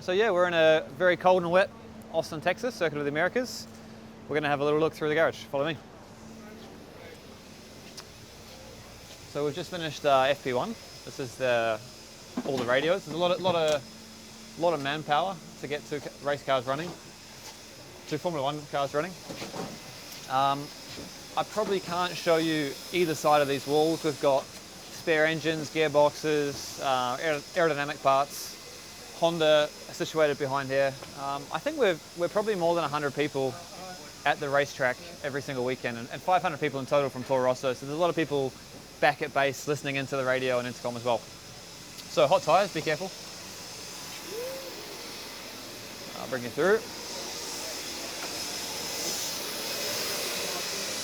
So yeah, we're in a very cold and wet Austin, Texas, Circuit of the Americas. We're going to have a little look through the garage. Follow me. So we've just finished FP1. This is all the radios. There's a lot of manpower to get two race cars running, two Formula One cars running. I probably can't show you either side of these walls. We've got spare engines, gearboxes, aerodynamic parts. Honda situated behind here. I think we're probably more than 100 people at the racetrack every single weekend, and 500 people in total from Toro Rosso. So there's a lot of people back at base listening into the radio and intercom as well. So hot tires, be careful. I'll bring you through.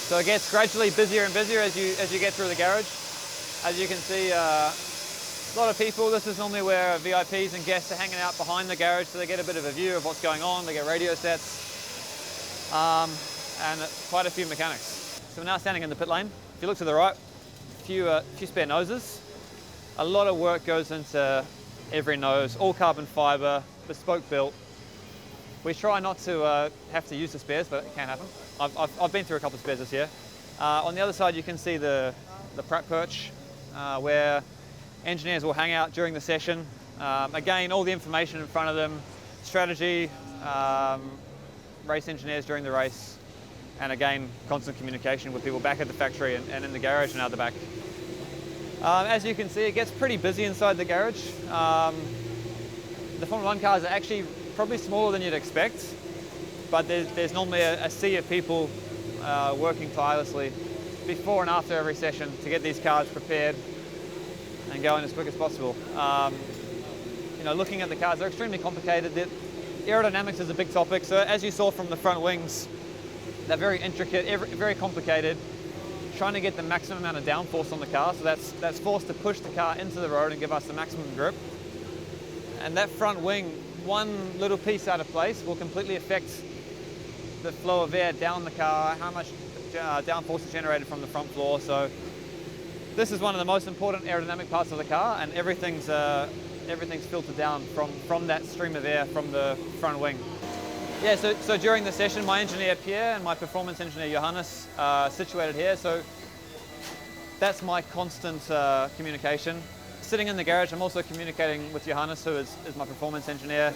So it gets gradually busier and busier as you get through the garage. As you can see, a lot of people. This is normally where VIPs and guests are hanging out behind the garage, so they get a bit of a view of what's going on. They get radio sets, and quite a few mechanics. So we're now standing in the pit lane. If you look to the right, a few spare noses. A lot of work goes into every nose, all carbon fiber, bespoke built. We try not to have to use the spares, but it can happen. I've been through a couple of spares this year. On the other side, you can see the prep perch, where engineers will hang out during the session. Again, all the information in front of them, strategy, race engineers during the race, and again, constant communication with people back at the factory and in the garage and out the back. As you can see, it gets pretty busy inside the garage. The Formula One cars are actually probably smaller than you'd expect, but there's normally a sea of people working tirelessly before and after every session to get these cars prepared and going as quick as possible. Looking at the cars, they're extremely complicated. The aerodynamics is a big topic. So as you saw from the front wings, they're very intricate, very complicated. Trying to get the maximum amount of downforce on the car, so that's forced to push the car into the road and give us the maximum grip. And that front wing, one little piece out of place will completely affect the flow of air down the car, how much downforce is generated from the front floor. So this is one of the most important aerodynamic parts of the car, and everything's filtered down from that stream of air from the front wing. Yeah, so during the session, my engineer Pierre and my performance engineer Johannes are situated here. So that's my constant communication. Sitting in the garage, I'm also communicating with Johannes, who is my performance engineer.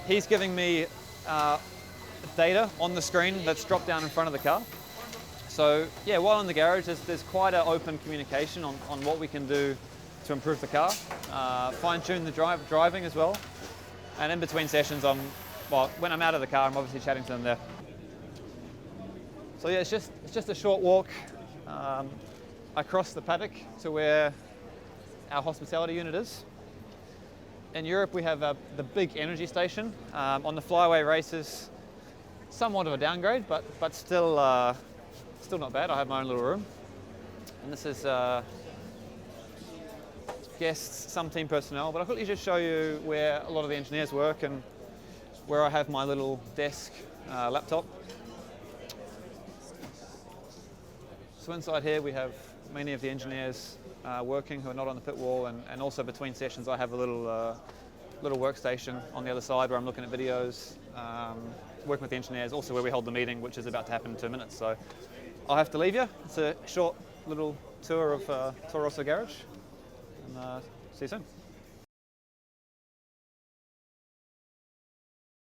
He's giving me data on the screen that's dropped down in front of the car. So yeah, while in the garage, there's quite an open communication on what we can do to improve the car, fine-tune the driving as well. And in between sessions, when I'm out of the car, I'm obviously chatting to them there. So yeah, it's just a short walk across the paddock to where our hospitality unit is. In Europe, we have the big energy station. On the flyaway races, somewhat of a downgrade, but still not bad. I have my own little room. And this is guests, some team personnel, but I'll quickly just show you where a lot of the engineers work and where I have my little desk laptop. So inside here we have many of the engineers working who are not on the pit wall, and also between sessions I have a little workstation on the other side where I'm looking at videos, working with the engineers, also where we hold the meeting, which is about to happen in 2 minutes. So I'll have to leave you. It's a short little tour of Toro Rosso Garage, and see you soon.